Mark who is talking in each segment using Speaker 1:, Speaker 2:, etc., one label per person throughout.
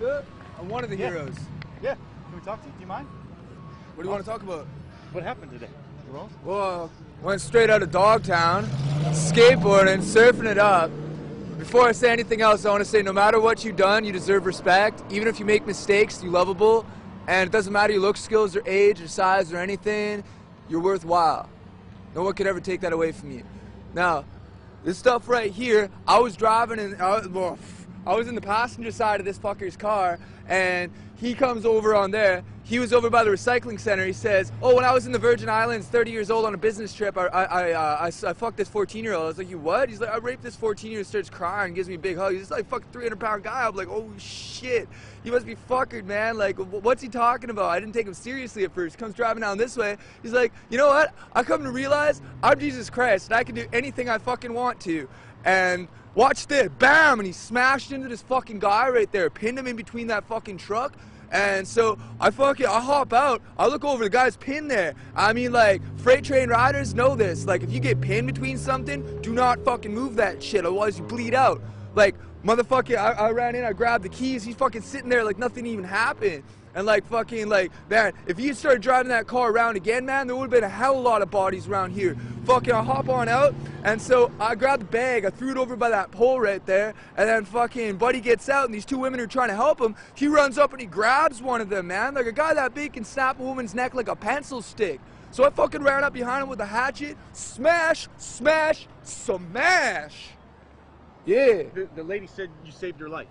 Speaker 1: Good. I'm one of the heroes.
Speaker 2: Yeah. Can we talk to you? Do you mind?
Speaker 1: What do you want to talk about?
Speaker 2: What happened today?
Speaker 1: Well, went straight out of Dogtown, skateboarding, surfing it up. Before I say anything else, I want to say no matter what you've done, you deserve respect. Even if you make mistakes, you're lovable. And it doesn't matter your look, skills, or age, or size, or anything, you're worthwhile. No one could ever take that away from you. Now, this stuff right here, I was driving and I was in the passenger side of this fucker's car, and he comes over on there. He was over by the recycling center. He says, "Oh, when I was in the Virgin Islands, 30 years old on a business trip, I fucked this 14-year-old." I was like, "You what?" He's like, "I raped this 14-year-old." Starts crying, gives me a big hug. He's like, "Fucking 300-pound guy." I'm like, "Oh shit, he must be fuckered, man. Like, what's he talking about?" I didn't take him seriously at first. Comes driving down this way. He's like, "You know what? I come to realize I'm Jesus Christ, and I can do anything I fucking want to." And watch this, bam, and he smashed into this fucking guy right there, pinned him in between that fucking truck. And so I hop out, I look over, the guy's pinned there. I mean, like, freight train riders know this. Like, if you get pinned between something, do not fucking move that shit, otherwise you bleed out. Like, motherfucker, I ran in, I grabbed the keys, he's fucking sitting there like nothing even happened. And like fucking like, man, if you started driving that car around again, man, there would have been a hell of a lot of bodies around here. Fucking, I hop on out, and so I grabbed the bag, I threw it over by that pole right there, and then fucking buddy gets out, and these two women are trying to help him. He runs up and he grabs one of them, man. Like a guy that big can snap a woman's neck like a pencil stick. So I fucking ran up behind him with a hatchet, smash, smash, smash. Yeah.
Speaker 2: The lady said you saved her life.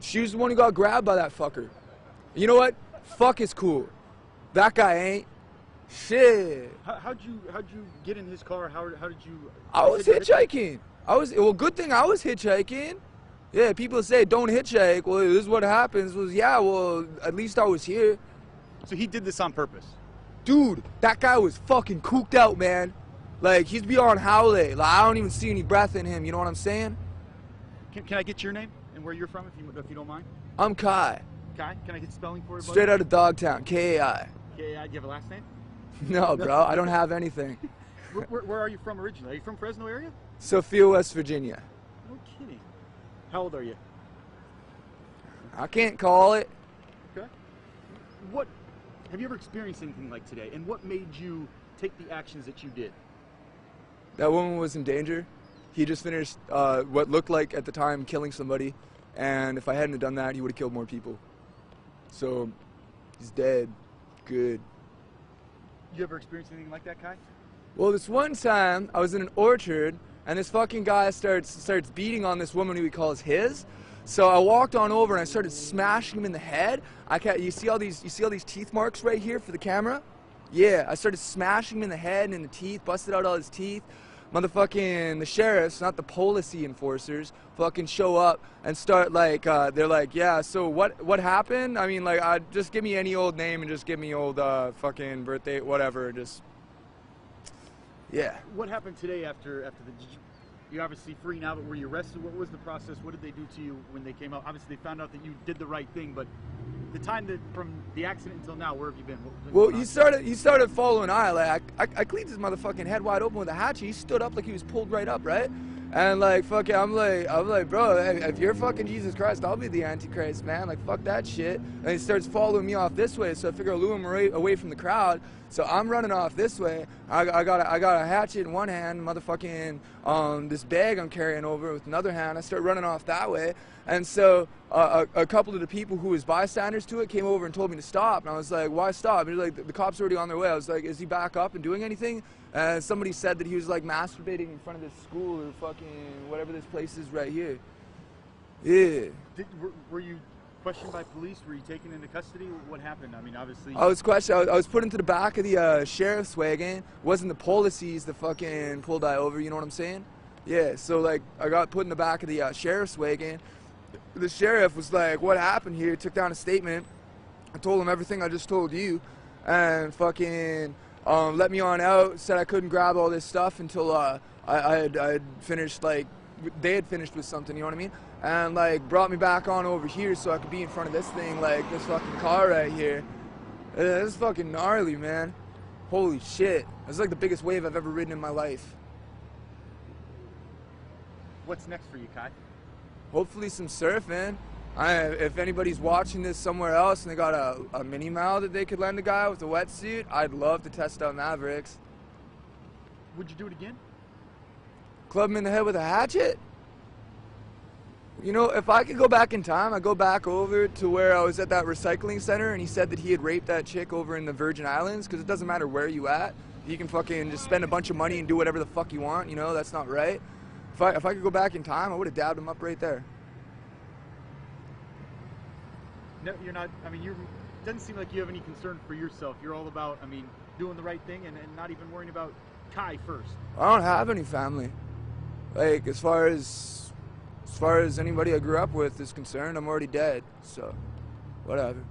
Speaker 1: She was the one who got grabbed by that fucker. You know what? Fuck is cool. That guy ain't. Shit.
Speaker 2: How'd you get in his car? How did you?
Speaker 1: I was hitchhiking. Well, good thing I was hitchhiking. Yeah, people say don't hitchhike. Well, this is what happens. Was yeah, well, at least I was here.
Speaker 2: So he did this on purpose.
Speaker 1: Dude, that guy was fucking cooked out, man. Like, he's beyond howley. Like, I don't even see any breath in him. You know what I'm saying?
Speaker 2: Can I get your name and where you're from, if you don't mind?
Speaker 1: I'm Kai.
Speaker 2: Kai? Can I get spelling for you, buddy?
Speaker 1: Straight out of Dogtown. K-A-I.
Speaker 2: K-A-I. Do you have a last name?
Speaker 1: No, bro. I don't have anything.
Speaker 2: Where are you from originally? Are you from Fresno area?
Speaker 1: Sophia, West Virginia.
Speaker 2: No kidding. How old are you?
Speaker 1: I can't call it.
Speaker 2: Okay. Have you ever experienced anything like today? And what made you take the actions that you did?
Speaker 1: That woman was in danger. He just finished what looked like at the time killing somebody, and if I hadn't have done that, he would have killed more people. So he's dead. Good.
Speaker 2: You ever experienced anything like that, Kai?
Speaker 1: Well, this one time I was in an orchard, and this fucking guy starts beating on this woman who he calls his. So I walked on over and I started smashing him in the head. You see all these teeth marks right here for the camera? Yeah, I started smashing him in the head and in the teeth, busted out all his teeth. Motherfucking the sheriffs, not the policy enforcers, fucking show up and start like, they're like, yeah, so what happened? I mean, like, just give me any old name and just give me old fucking birthday, whatever, just, yeah.
Speaker 2: What happened today after you're obviously free now, but were you arrested? What was the process? What did they do to you when they came out? Obviously, they found out that you did the right thing, but the time from the accident until now, where have you been?
Speaker 1: Well, he started following I. Like, I cleaned his motherfucking head wide open with a hatchet. He stood up like he was pulled right up, right? And like, fucking, I'm like, bro, if you're fucking Jesus Christ, I'll be the Antichrist, man. Like, fuck that shit. And he starts following me off this way, so I figure I'll lure him away from the crowd. So I'm running off this way. I got a hatchet in one hand, motherfucking this bag I'm carrying over with another hand. I start running off that way, and so a couple of the people who was bystanders to it came over and told me to stop. And I was like, why stop? And like, the cops are already on their way. I was like, is he back up and doing anything? And somebody said that he was like masturbating in front of this school or fucking whatever this place is right here. Yeah.
Speaker 2: Were you questioned by police? Were you taken into custody? What happened? I mean, obviously.
Speaker 1: I was questioned. I was put into the back of the sheriff's wagon. It wasn't the policies that fucking pulled I over. You know what I'm saying? Yeah. So like, I got put in the back of the sheriff's wagon. The sheriff was like, "What happened here?" Took down a statement. I told him everything I just told you, and fucking let me on out. Said I couldn't grab all this stuff until I had finished, like, they had finished with something. You know what I mean? And like brought me back on over here so I could be in front of this thing, like this fucking car right here. This is fucking gnarly, man. Holy shit. It's like the biggest wave I've ever ridden in my life.
Speaker 2: What's next for you, Kai?
Speaker 1: Hopefully some surfing. If anybody's watching this somewhere else and they got a mini Mal that they could lend a guy with a wetsuit, I'd love to test out Mavericks.
Speaker 2: Would you do it again?
Speaker 1: Club him in the head with a hatchet? You know, if I could go back in time, I'd go back over to where I was at that recycling center and he said that he had raped that chick over in the Virgin Islands, because it doesn't matter where you at. You can fucking just spend a bunch of money and do whatever the fuck you want, you know, that's not right. If I could go back in time, I would have dabbed him up right there.
Speaker 2: No, you're not, I mean, it doesn't seem like you have any concern for yourself. You're all about, I mean, doing the right thing and not even worrying about Kai first.
Speaker 1: I don't have any family. Like, as far as anybody I grew up with is concerned, I'm already dead, so whatever.